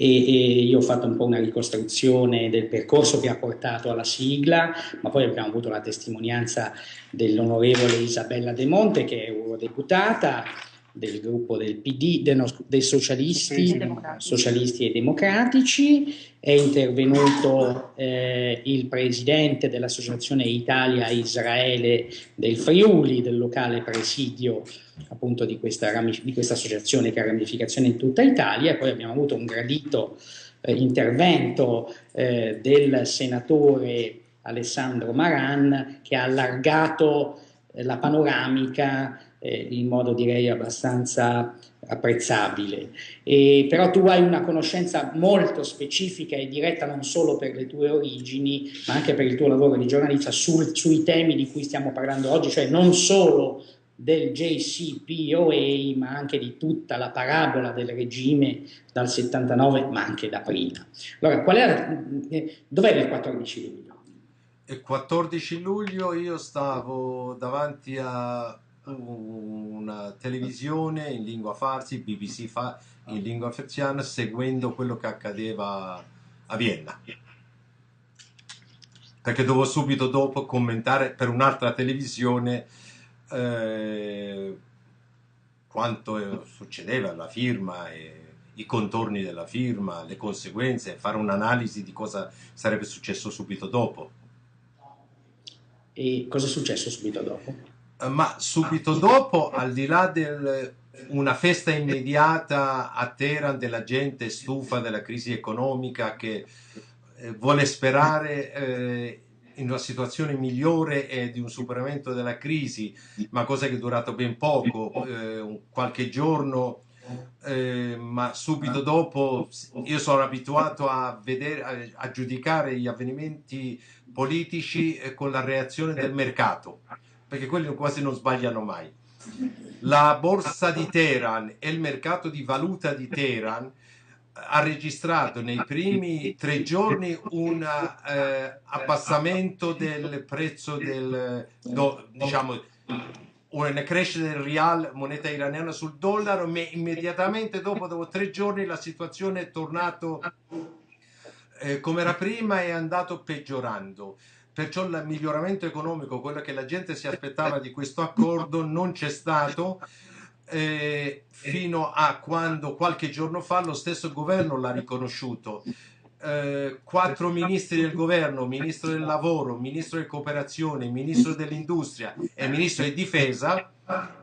e io ho fatto un po' una ricostruzione del percorso che ha portato alla sigla, ma poi abbiamo avuto la testimonianza dell'onorevole Isabella De Monte, che è eurodeputata del gruppo del PD, dei socialisti, socialisti e democratici. È intervenuto il presidente dell'Associazione Italia-Israele del Friuli, del locale presidio appunto di questa associazione che ha ramificazione in tutta Italia, e poi abbiamo avuto un gradito intervento del senatore Alessandro Maran, che ha allargato la panoramica in modo direi abbastanza apprezzabile. Però tu hai una conoscenza molto specifica e diretta non solo per le tue origini, ma anche per il tuo lavoro di giornalista sui temi di cui stiamo parlando oggi, cioè non solo del JCPOA, ma anche di tutta la parabola del regime dal 79, ma anche da prima. Allora, dov'è il 14 luglio? Il 14 luglio io stavo davanti a una televisione in lingua farsi, in lingua farsiana, seguendo quello che accadeva a Vienna. Perché dovevo subito dopo commentare per un'altra televisione quanto succedeva alla firma e i contorni della firma, le conseguenze, fare un'analisi di cosa sarebbe successo subito dopo. E cosa è successo subito dopo? Ma subito dopo, al di là di una festa immediata a Teheran della gente stufa della crisi economica che vuole sperare in una situazione migliore e di un superamento della crisi, ma cosa che è durato ben poco, qualche giorno, ma subito dopo io sono abituato a vedere, a giudicare gli avvenimenti politici con la reazione del mercato, perché quelli quasi non sbagliano mai. La borsa di Teheran e il mercato di valuta di Teheran ha registrato nei primi 3 giorni un abbassamento del prezzo diciamo, una crescita del rial, moneta iraniana sul dollaro, ma immediatamente dopo 3 giorni la situazione è tornata come era prima e è andato peggiorando. Perciò il miglioramento economico, quello che la gente si aspettava di questo accordo, non c'è stato fino a quando qualche giorno fa lo stesso governo l'ha riconosciuto. 4 ministri del governo, ministro del lavoro, ministro della cooperazione, ministro dell'industria e ministro di difesa,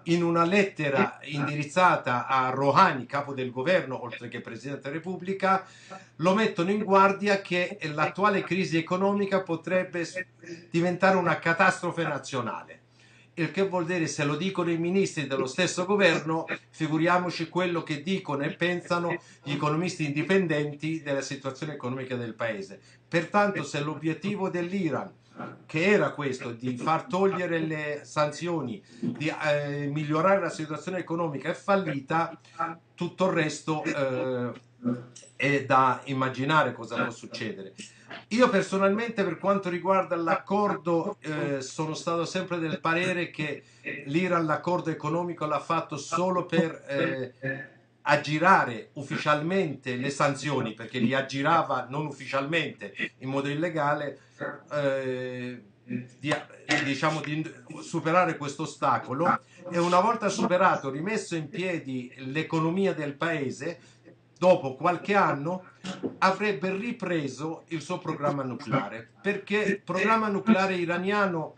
in una lettera indirizzata a Rouhani, capo del governo, oltre che Presidente della Repubblica, lo mettono in guardia che l'attuale crisi economica potrebbe diventare una catastrofe nazionale. Il che vuol dire, se lo dicono i ministri dello stesso governo, figuriamoci quello che dicono e pensano gli economisti indipendenti della situazione economica del paese. Pertanto, se l'obiettivo dell'Iran, che era questo, di far togliere le sanzioni, di migliorare la situazione economica, è fallita, tutto il resto è da immaginare cosa può succedere. Io personalmente, per quanto riguarda l'accordo, sono stato sempre del parere che l'Iran l'accordo economico l'ha fatto solo per aggirare ufficialmente le sanzioni, perché li aggirava non ufficialmente, in modo illegale, diciamo di superare questo ostacolo, e una volta superato, rimesso in piedi l'economia del paese, dopo qualche anno avrebbe ripreso il suo programma nucleare, perché il programma nucleare iraniano,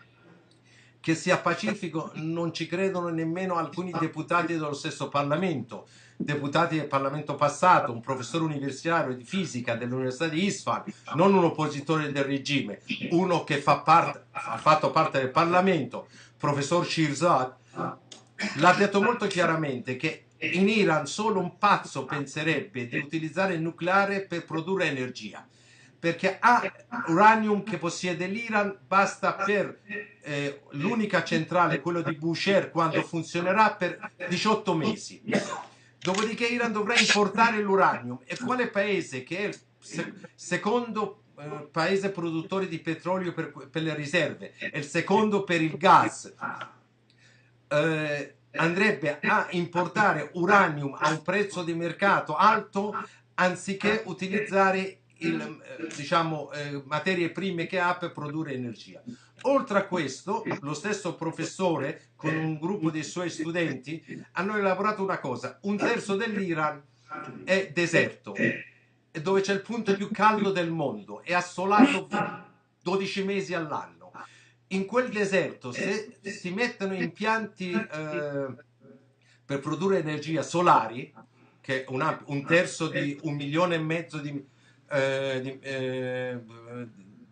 che sia pacifico, non ci credono nemmeno alcuni deputati dello stesso Parlamento, deputati del Parlamento passato, un professore universitario di fisica dell'Università di Isfahan, non un oppositore del regime, uno che ha fatto parte del Parlamento, professor Shirzad, l'ha detto molto chiaramente che in Iran solo un pazzo penserebbe di utilizzare il nucleare per produrre energia, perché ha uranium che possiede l'Iran, basta per l'unica centrale, quello di Bushehr, quando funzionerà per 18 mesi. Dopodiché Iran dovrà importare l'uranium, e quale paese, che è il secondo paese produttore di petrolio per le riserve e il secondo per il gas, andrebbe a importare uranium a un prezzo di mercato alto anziché utilizzare diciamo, materie prime che ha per produrre energia. Oltre a questo, lo stesso professore con un gruppo dei suoi studenti hanno elaborato una cosa: un terzo dell'Iran è deserto, dove c'è il punto più caldo del mondo, è assolato 12 mesi all'anno. In quel deserto, se si mettono impianti per produrre energia solari, che è un terzo di 1,5 milioni di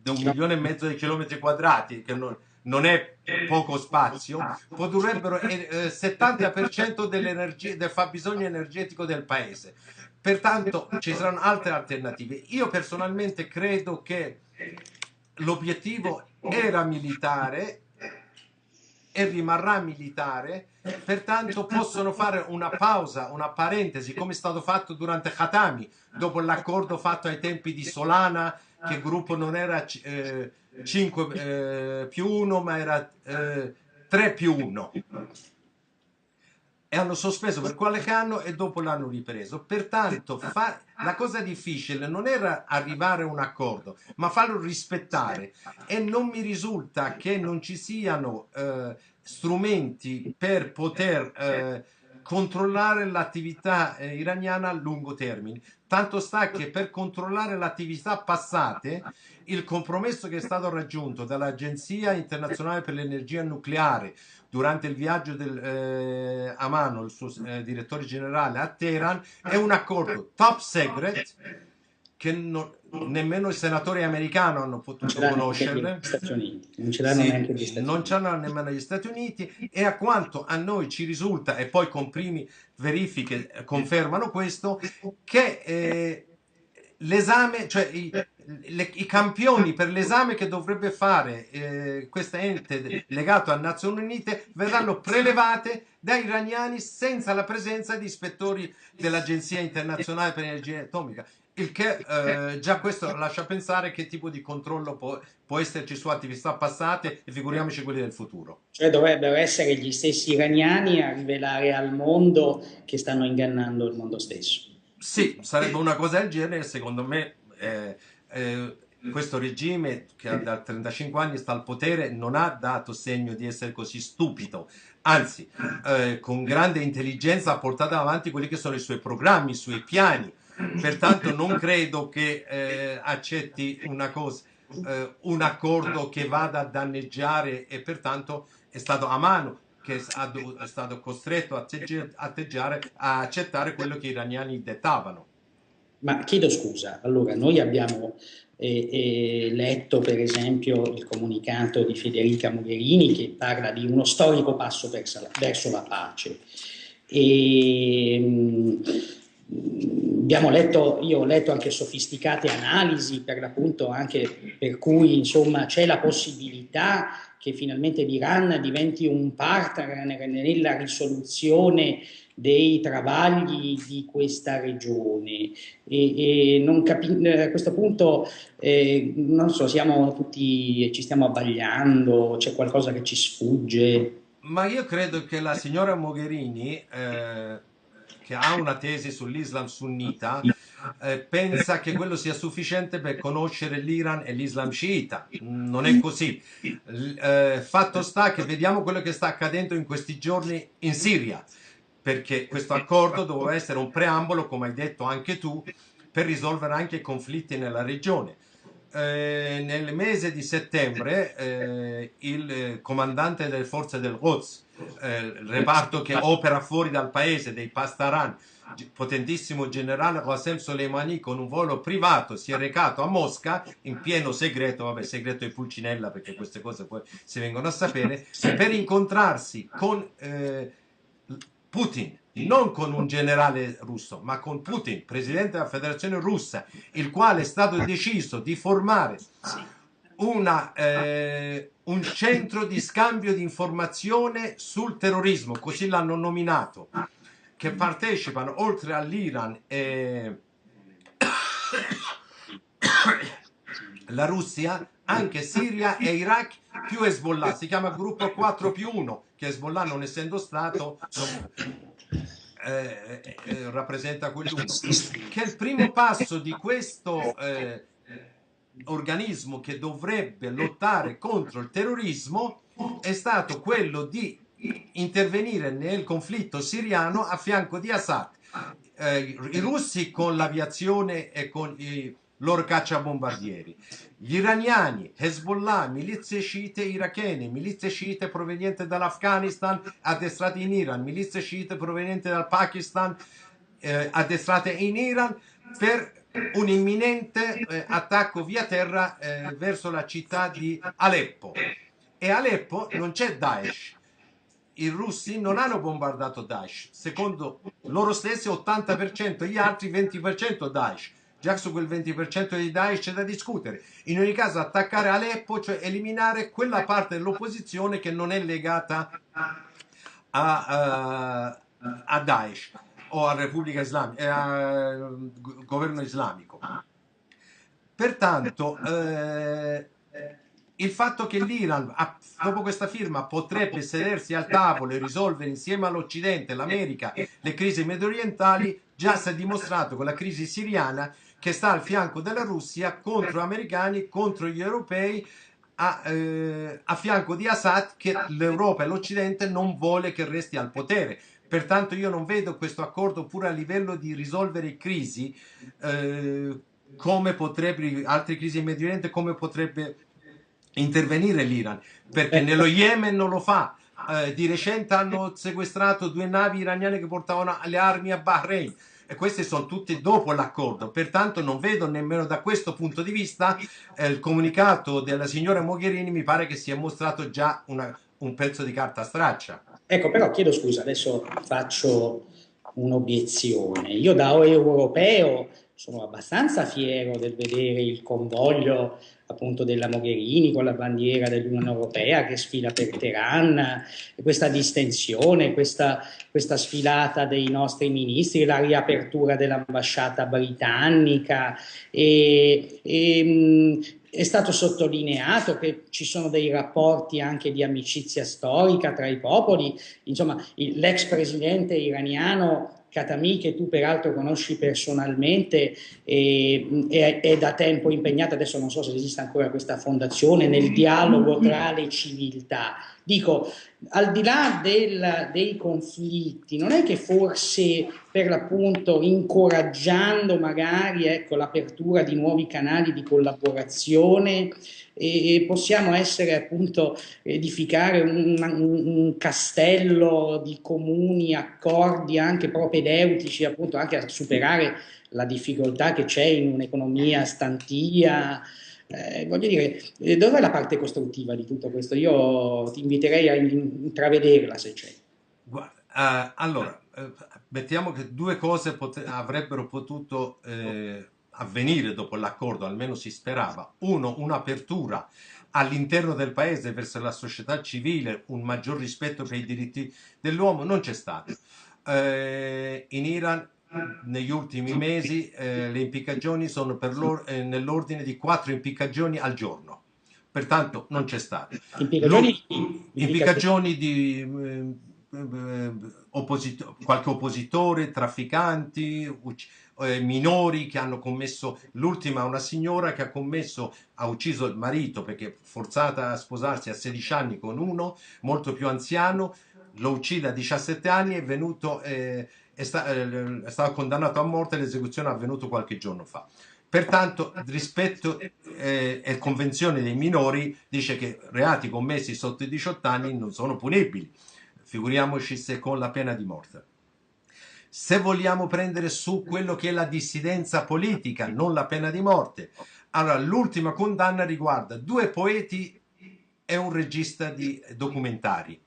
1,5 milioni di chilometri quadrati, che non è poco spazio, produrrebbero 70% del fabbisogno energetico del paese. Pertanto ci saranno altre alternative. Io personalmente credo che l'obiettivo era militare e rimarrà militare, pertanto possono fare una pausa, una parentesi, come è stato fatto durante Khatami, dopo l'accordo fatto ai tempi di Solana, che il gruppo non era 5 più 1, ma era 3 più 1. E hanno sospeso per qualche anno e dopo l'hanno ripreso. Pertanto la cosa difficile non era arrivare a un accordo, ma farlo rispettare. E non mi risulta che non ci siano strumenti per poter controllare l'attività iraniana a lungo termine. Tanto sta che per controllare le attività passate, il compromesso che è stato raggiunto dall'Agenzia Internazionale per l'Energia Nucleare durante il viaggio del Amano, il suo direttore generale a Teheran, è un accordo top secret che nemmeno i senatori americani hanno potuto conoscere. Non ce l'hanno neanche gli Stati Uniti. Non ce l'hanno nemmeno gli Stati Uniti, e a quanto a noi ci risulta, e poi con primi verifiche confermano questo, che l'esame, cioè i campioni per l'esame che dovrebbe fare questo ente legato alle Nazioni Unite verranno prelevate dai iraniani senza la presenza di ispettori dell'Agenzia Internazionale per l'Energia Atomica, il che già questo lascia pensare che tipo di controllo può esserci su attività passate, e figuriamoci quelli del futuro. Cioè dovrebbero essere gli stessi iraniani a rivelare al mondo che stanno ingannando il mondo stesso. Sì, sarebbe una cosa del genere. Secondo me questo regime che da 35 anni sta al potere non ha dato segno di essere così stupido, anzi con grande intelligenza ha portato avanti quelli che sono i suoi programmi, i suoi piani. Pertanto non credo che accetti una cosa, un accordo che vada a danneggiare, e pertanto è stato a mano che è stato costretto a accettare quello che i iraniani dettavano. Ma chiedo scusa, allora noi abbiamo letto per esempio il comunicato di Federica Mogherini che parla di uno storico passo verso la pace. Io ho letto anche sofisticate analisi per l'appunto, anche per cui insomma c'è la possibilità che finalmente l'Iran diventi un partner nella risoluzione dei travagli di questa regione, e non a questo punto non so, siamo tutti, ci stiamo abbagliando, c'è qualcosa che ci sfugge. Ma io credo che la signora Mogherini, che ha una tesi sull'Islam sunnita, pensa che quello sia sufficiente per conoscere l'Iran e l'Islam sciita. Non è così. Fatto sta che vediamo quello che sta accadendo in questi giorni in Siria, perché questo accordo doveva essere un preambolo, come hai detto anche tu, per risolvere anche i conflitti nella regione. Nel mese di settembre il comandante delle forze del Quds, il reparto che opera fuori dal paese dei Pastaran, potentissimo generale Qasem Soleimani, con un volo privato si è recato a Mosca in pieno segreto, vabbè, segreto di Pulcinella, perché queste cose poi si vengono a sapere, per incontrarsi con Putin, non con un generale russo, ma con Putin, presidente della Federazione Russa, il quale è stato deciso di formare un centro di scambio di informazione sul terrorismo, così l'hanno nominato, che partecipano oltre all'Iran e la Russia, anche Siria e Iraq più Hezbollah. Si chiama gruppo 4 più 1, che Hezbollah, non essendo stato, rappresenta quell'uno, che il primo passo di questo organismo che dovrebbe lottare contro il terrorismo è stato quello di intervenire nel conflitto siriano a fianco di Assad. I russi con l'aviazione e con i loro cacciabombardieri, gli iraniani, Hezbollah, milizie sciite irachene, milizie sciite provenienti dall'Afghanistan addestrate in Iran, milizie sciite provenienti dal Pakistan addestrate in Iran per un imminente attacco via terra verso la città di Aleppo. E a Aleppo non c'è Daesh. I russi non hanno bombardato Daesh, secondo loro stessi 80%, gli altri 20% Daesh. Già su quel 20% di Daesh c'è da discutere. In ogni caso attaccare Aleppo, cioè eliminare quella parte dell'opposizione che non è legata a Daesh o a Repubblica Islamica, al governo islamico. Pertanto il fatto che l'Iran dopo questa firma potrebbe sedersi al tavolo e risolvere insieme all'Occidente, l'America, le crisi mediorientali, già si è dimostrato con la crisi siriana che sta al fianco della Russia contro gli americani, contro gli europei, a fianco di Assad, che l'Europa e l'Occidente non vuole che resti al potere. Pertanto io non vedo questo accordo pure a livello di risolvere crisi, come potrebbe, altre crisi in Medio Oriente, come potrebbe intervenire l'Iran, perché nello Yemen non lo fa. Di recente hanno sequestrato 2 navi iraniane che portavano le armi a Bahrain, e questi sono tutti dopo l'accordo. Pertanto non vedo nemmeno da questo punto di vista il comunicato della signora Mogherini mi pare che sia mostrato già un pezzo di carta straccia. Ecco, però chiedo scusa, adesso faccio un'obiezione. Io da europeo sono abbastanza fiero del vedere il convoglio appunto della Mogherini con la bandiera dell'Unione Europea che sfila per Teheran, questa distensione, questa sfilata dei nostri ministri, la riapertura dell'ambasciata britannica è stato sottolineato che ci sono dei rapporti anche di amicizia storica tra i popoli. Insomma, l'ex presidente iraniano Khatami, che tu peraltro conosci personalmente, è da tempo impegnato, adesso non so se esiste ancora questa fondazione, nel dialogo tra le civiltà. Dico, al di là dei conflitti, non è che forse per l'appunto incoraggiando magari ecco, l'apertura di nuovi canali di collaborazione possiamo essere appunto edificare un castello di comuni accordi anche propedeutici appunto anche a superare la difficoltà che c'è in un'economia stantia. Voglio dire, dov'è la parte costruttiva di tutto questo? Io ti inviterei a intravederla se c'è. Allora, mettiamo che 2 cose avrebbero potuto avvenire dopo l'accordo, almeno si sperava. Uno, un'apertura all'interno del paese verso la società civile, un maggior rispetto per i diritti dell'uomo, non c'è stato. In Iran negli ultimi mesi le impiccagioni sono nell'ordine di 4 impiccagioni al giorno, pertanto non c'è stato. Impiccagioni di qualche oppositore, trafficanti, minori che hanno commesso, l'ultima una signora che ha ucciso il marito perché forzata a sposarsi a 16 anni con uno molto più anziano, lo uccide a 17 anni, è stato condannato a morte, l'esecuzione è avvenuta qualche giorno fa. Pertanto, rispetto alla Convenzione dei minori, dice che reati commessi sotto i 18 anni non sono punibili, figuriamoci se con la pena di morte. Se vogliamo prendere su quello che è la dissidenza politica, non la pena di morte, allora l'ultima condanna riguarda 2 poeti e un regista di documentari.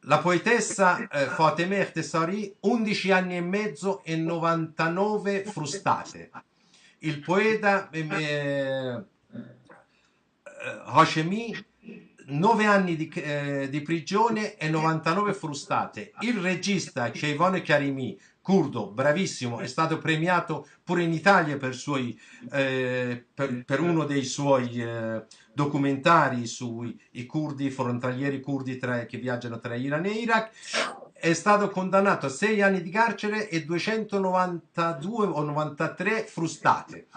La poetessa Fatemeh Tessari, 11 anni e mezzo e 99 frustate. Il poeta Hashemi, 9 anni di prigione e 99 frustate. Il regista Keyvan Karimi, curdo, bravissimo, è stato premiato pure in Italia per uno dei suoi documentari sui curdi, frontalieri curdi che viaggiano tra Iran e Iraq. è stato condannato a 6 anni di carcere e 292 o 93 frustate.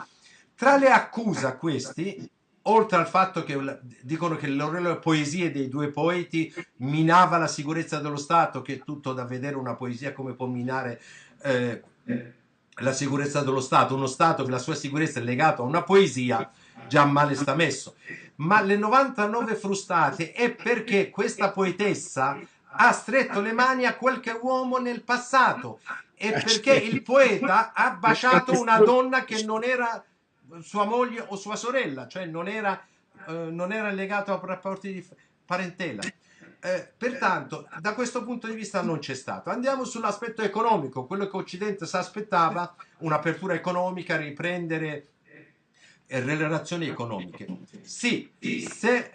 Tra le accuse a questi, oltre al fatto che dicono che le loro poesie dei due poeti minava la sicurezza dello Stato, che è tutto da vedere, una poesia come può minare la sicurezza dello Stato, uno Stato che la sua sicurezza è legata a una poesia, già male sta messo. Ma le 99 frustate è perché questa poetessa ha stretto le mani a qualche uomo nel passato e perché il poeta ha baciato una donna che non era sua moglie o sua sorella, cioè non era legato a rapporti di parentela. Pertanto, da questo punto di vista non c'è stato. Andiamo sull'aspetto economico, quello che Occidente si aspettava, un'apertura economica, riprendere le relazioni economiche. Sì, se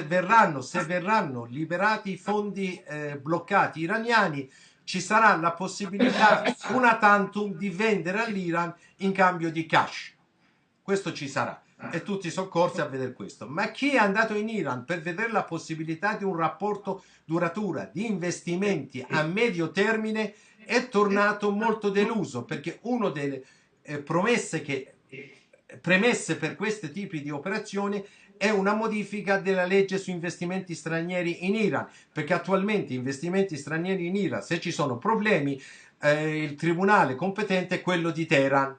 verranno liberati i fondi bloccati iraniani, ci sarà la possibilità una tantum di vendere all'Iran in cambio di cash. Questo ci sarà e tutti sono corsi a vedere questo. Ma chi è andato in Iran per vedere la possibilità di un rapporto duratura, di investimenti a medio termine, è tornato molto deluso, perché una delle premesse per questi tipi di operazioni è una modifica della legge su investimenti stranieri in Iran, perché attualmente investimenti stranieri in Iran, se ci sono problemi, il tribunale competente è quello di Teheran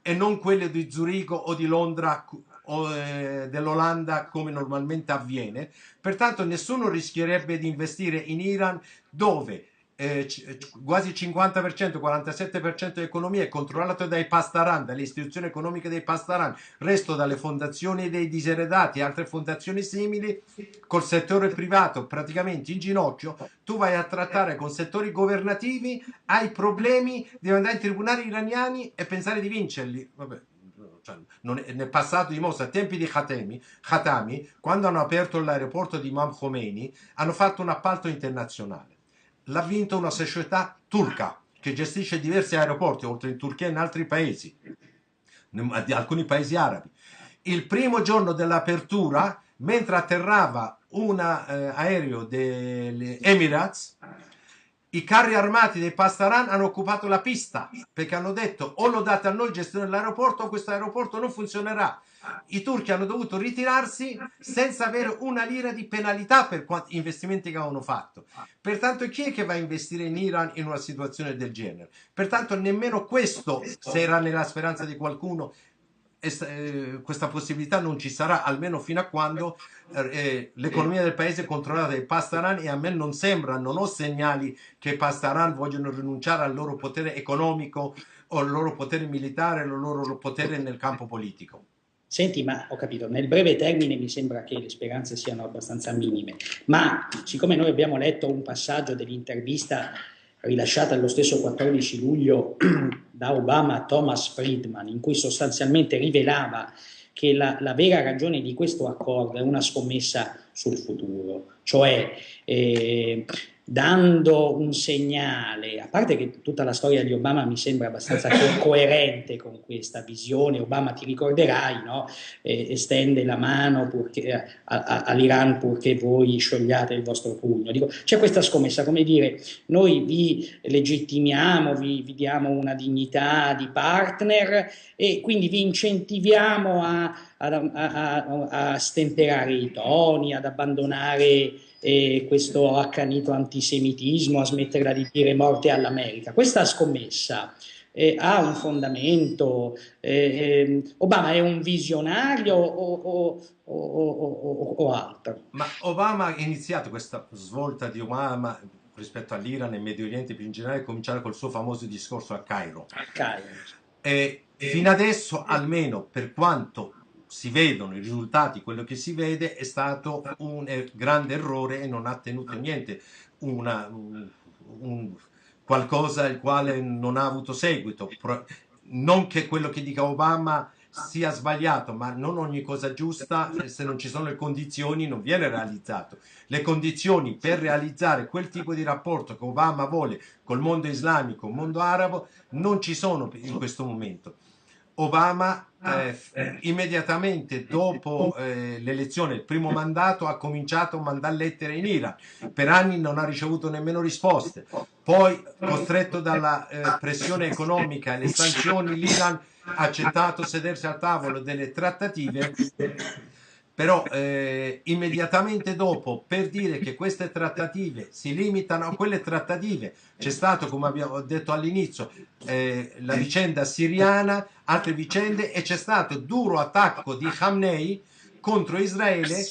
e non quello di Zurigo o di Londra o dell'Olanda, come normalmente avviene. Pertanto nessuno rischierebbe di investire in Iran, dove quasi 50%, 47% dell'economia è controllato dai Pastaran, dalle istituzioni economiche dei Pastaran, resto dalle fondazioni dei diseredati e altre fondazioni simili, col settore privato praticamente in ginocchio. Tu vai a trattare con settori governativi, hai problemi, devi andare ai tribunali iraniani e pensare di vincerli. Vabbè, cioè, nel passato dimostra, a tempi di Khatami, quando hanno aperto l'aeroporto di Imam Khomeini, hanno fatto un appalto internazionale. L'ha vinto una società turca che gestisce diversi aeroporti, oltre in Turchia e in altri paesi, di alcuni paesi arabi. Il primo giorno dell'apertura, mentre atterrava un aereo degli Emirates, i carri armati dei Pastaran hanno occupato la pista, perché hanno detto: o lo date a noi gestione dell'aeroporto o questo aeroporto non funzionerà. I turchi hanno dovuto ritirarsi senza avere una lira di penalità per quanti investimenti che avevano fatto. Pertanto chi è che va a investire in Iran in una situazione del genere? Pertanto nemmeno questo, se era nella speranza di qualcuno, questa possibilità non ci sarà, almeno fino a quando l'economia del paese è controllata dai Pastaran, e a me non sembra, non ho segnali che i Pastaran vogliono rinunciare al loro potere economico o al loro potere militare o al loro potere nel campo politico. Senti, ma ho capito, nel breve termine mi sembra che le speranze siano abbastanza minime, ma siccome noi abbiamo letto un passaggio dell'intervista rilasciata lo stesso 14 luglio da Obama a Thomas Friedman, in cui sostanzialmente rivelava che la vera ragione di questo accordo è una scommessa sul futuro, cioè dando un segnale, a parte che tutta la storia di Obama mi sembra abbastanza coerente con questa visione. Obama, ti ricorderai, no? Estende la mano all'Iran purché voi sciogliate il vostro pugno. Dico, c'è questa scommessa, come dire, noi vi legittimiamo, vi diamo una dignità di partner e quindi vi incentiviamo a stemperare i toni, ad abbandonare questo accanito antisemitismo, a smetterla di dire morte all'America. Questa scommessa ha un fondamento. Obama è un visionario o altro? Ma Obama ha iniziato questa svolta di Obama rispetto all'Iran e al Medio Oriente più in generale, cominciare col suo famoso discorso a Cairo. E fino adesso, almeno per quanto si vedono i risultati, quello che si vede è stato un grande errore e non ha tenuto niente, qualcosa il quale non ha avuto seguito. Non che quello che dica Obama sia sbagliato, ma non ogni cosa giusta, se non ci sono le condizioni, non viene realizzato. Le condizioni per realizzare quel tipo di rapporto che Obama vuole col mondo islamico, il mondo arabo, non ci sono in questo momento. Obama immediatamente dopo l'elezione, il primo mandato, ha cominciato a mandare lettere in Iran. Per anni non ha ricevuto nemmeno risposte. Poi, costretto dalla pressione economica e le sanzioni, l'Iran ha accettato sedersi al tavolo delle trattative, però immediatamente dopo, per dire che queste trattative si limitano a quelle trattative, c'è stato, come abbiamo detto all'inizio, la vicenda siriana, altre vicende, e c'è stato duro attacco di Khamenei contro Israele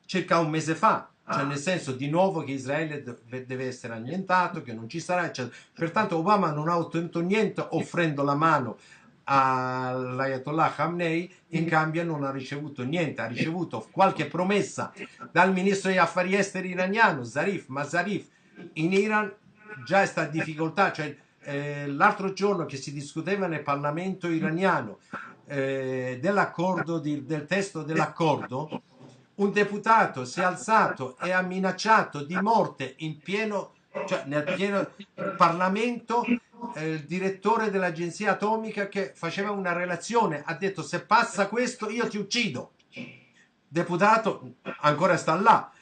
circa un mese fa, cioè nel senso di nuovo che Israele deve essere annientato, che non ci sarà, eccetera. Pertanto Obama non ha ottenuto niente offrendo la mano all'Ayatollah Khamenei, in cambio non ha ricevuto niente, ha ricevuto qualche promessa dal ministro degli affari esteri iraniano Zarif, ma Zarif in Iran già sta in difficoltà, cioè l'altro giorno che si discuteva nel Parlamento iraniano dell'accordo, del testo dell'accordo, un deputato si è alzato e ha minacciato di morte in pieno, cioè nel pieno Parlamento, il direttore dell'agenzia atomica che faceva una relazione, ha detto: se passa questo io ti uccido. Deputato ancora sta là.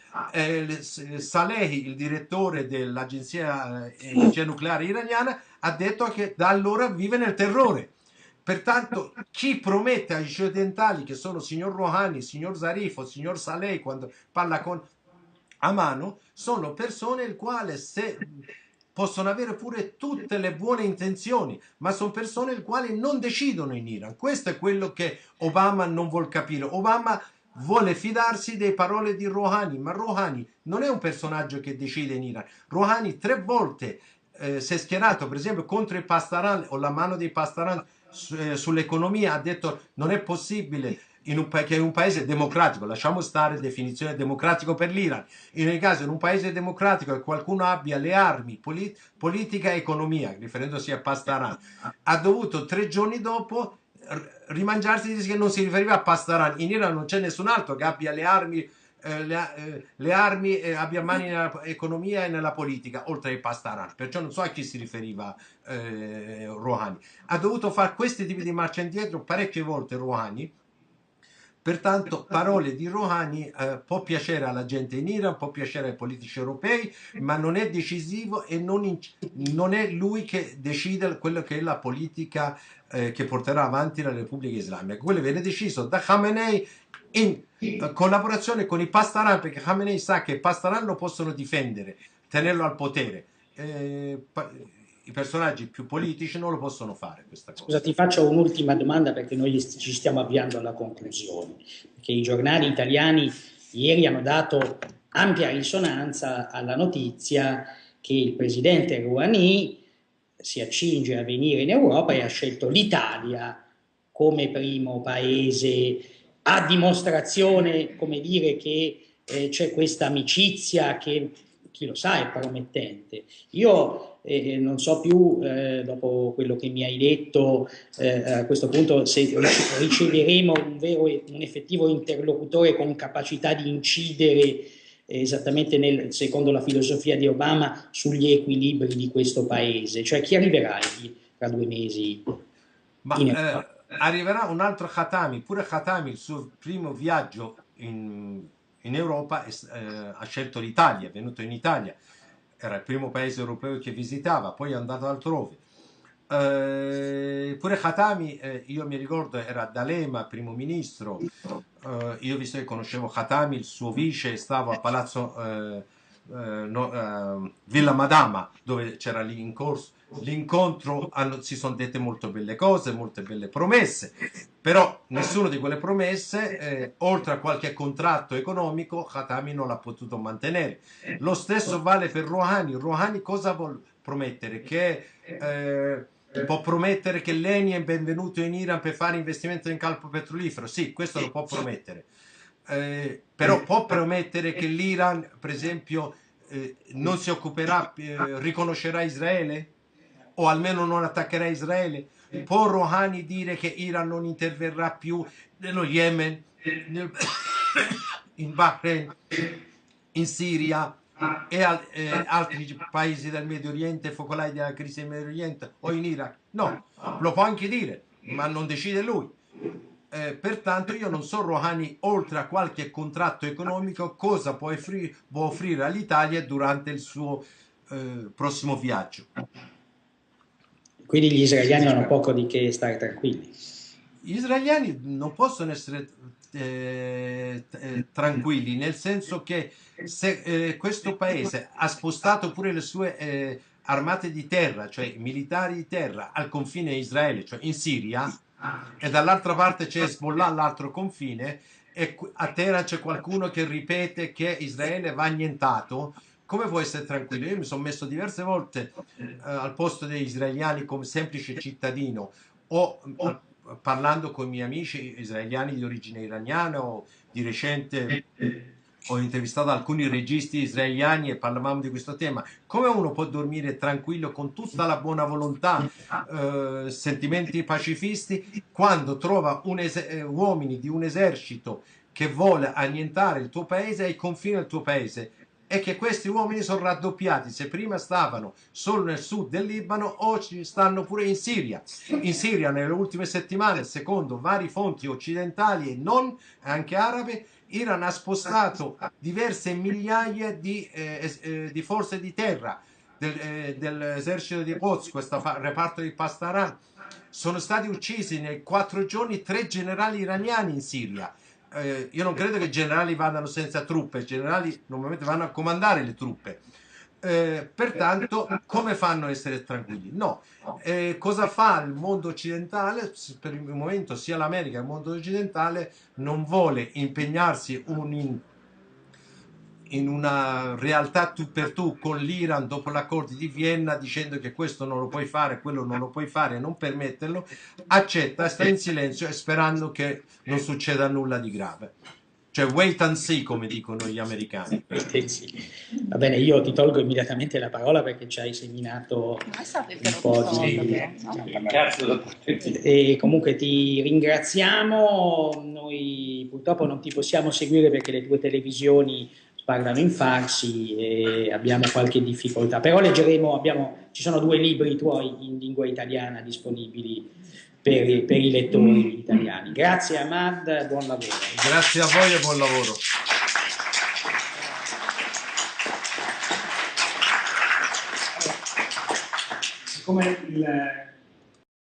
Salehi, il direttore dell'agenzia energia nucleare iraniana, ha detto che da allora vive nel terrore. Pertanto chi promette agli occidentali, che sono signor Rouhani, signor Zarif o signor Saleh, quando parla con a mano, sono persone il quale se possono avere pure tutte le buone intenzioni, ma sono persone il quale non decidono in Iran. Questo è quello che Obama non vuol capire. Obama vuole fidarsi delle parole di Rouhani, ma Rouhani non è un personaggio che decide in Iran. Rouhani 3 volte si è schierato, per esempio, contro i Pastaran o la mano dei Pastaran sull'economia, ha detto non è possibile che in un paese democratico, lasciamo stare definizione democratico per l'Iran, in ogni caso in un paese democratico che qualcuno abbia le armi, politica e economia, riferendosi a Pastaran, ha dovuto 3 giorni dopo rimangiarsi di che non si riferiva a Pastaran. In Iran non c'è nessun altro che abbia le armi abbia mani nell'economia e nella politica oltre ai Pastaran, perciò non so a chi si riferiva Rouhani. Ha dovuto fare questi tipi di marcia indietro parecchie volte Rouhani. Pertanto parole di Rouhani può piacere alla gente in Iran, può piacere ai politici europei, ma non è decisivo e non è lui che decide quello che è la politica che porterà avanti la Repubblica Islamica. Quello viene deciso da Khamenei in collaborazione con i Pastaran, perché Khamenei sa che i Pastaran lo possono difendere, tenerlo al potere. I personaggi più politici non lo possono fare questa cosa. Scusa, ti faccio un'ultima domanda perché noi ci stiamo avviando alla conclusione, perché i giornali italiani ieri hanno dato ampia risonanza alla notizia che il presidente Rouhani si accinge a venire in Europa e ha scelto l'Italia come primo paese, a dimostrazione, come dire, che c'è questa amicizia che, chi lo sa, è promettente. Io non so più, dopo quello che mi hai detto, a questo punto se riceveremo un effettivo interlocutore con capacità di incidere esattamente secondo la filosofia di Obama sugli equilibri di questo paese, cioè chi arriverà tra 2 mesi in Europa? Arriverà un altro Khatami, pure Khatami il suo primo viaggio in Europa ha scelto l'Italia, è venuto in Italia, era il primo paese europeo che visitava, poi è andato altrove. Pure Khatami, io mi ricordo, era D'Alema, primo ministro, io visto che conoscevo Khatami, il suo vice, stavo a Palazzo Villa Madama, dove c'era lì in corso l'incontro, si sono dette molto belle cose, molte belle promesse, però nessuna di quelle promesse, oltre a qualche contratto economico, Khatami non l'ha potuto mantenere. Lo stesso vale per Rouhani. Rouhani cosa vuol promettere? Che può promettere che l'ENI è benvenuto in Iran per fare investimento in campo petrolifero? Sì, questo lo può promettere. Però può promettere che l'Iran, per esempio, non si occuperà, riconoscerà Israele? O almeno non attaccherà Israele? Può Rouhani dire che Iran non interverrà più nello Yemen, in Bahrain, in Siria, altri paesi del Medio Oriente, focolai della crisi del Medio Oriente o in Iraq? No, lo può anche dire, ma non decide lui. Pertanto io non so Rouhani, oltre a qualche contratto economico, cosa può offrire all'Italia durante il suo prossimo viaggio. Quindi gli israeliani hanno poco di che stare tranquilli. Gli israeliani non possono essere tranquilli, nel senso che se questo paese ha spostato pure le sue armate di terra, cioè militari di terra, al confine Israele, cioè in Siria, e dall'altra parte c'è Hezbollah all'altro confine, e a terra c'è qualcuno che ripete che Israele va annientato, come può essere tranquillo? Io mi sono messo diverse volte al posto degli israeliani come semplice cittadino, o parlando con i miei amici israeliani di origine iraniana, o di recente ho intervistato alcuni registi israeliani e parlavamo di questo tema. Come uno può dormire tranquillo con tutta la buona volontà, sentimenti pacifisti, quando trova uomini di un esercito che vuole annientare il tuo paese e i confini del tuo paese? E che questi uomini sono raddoppiati, se prima stavano solo nel sud del Libano, oggi stanno pure in Siria. In Siria nelle ultime settimane, secondo varie fonti occidentali e non, anche arabe, Iran ha spostato diverse migliaia di forze di terra dell'esercito di Quds, questo reparto di Pastaran. Sono stati uccisi nei 4 giorni 3 generali iraniani in Siria. Io non credo che i generali vadano senza truppe, i generali normalmente vanno a comandare le truppe. Pertanto, come fanno a essere tranquilli? No. Cosa fa il mondo occidentale? Per il momento sia l'America che il mondo occidentale non vuole impegnarsi in una realtà tu per tu con l'Iran dopo l'accordo di Vienna, dicendo che questo non lo puoi fare, quello non lo puoi fare, non permetterlo, accetta, sta in silenzio e sperando che non succeda nulla di grave. Cioè wait and see, come dicono gli americani. Va bene, io ti tolgo immediatamente la parola perché ci hai seminato un po' di... E comunque ti ringraziamo, noi purtroppo non ti possiamo seguire perché le tue televisioni parlano in farsi e abbiamo qualche difficoltà, però leggeremo, ci sono 2 libri tuoi in lingua italiana disponibili per i lettori italiani. Grazie Ahmad, buon lavoro. Grazie a voi e buon lavoro. Siccome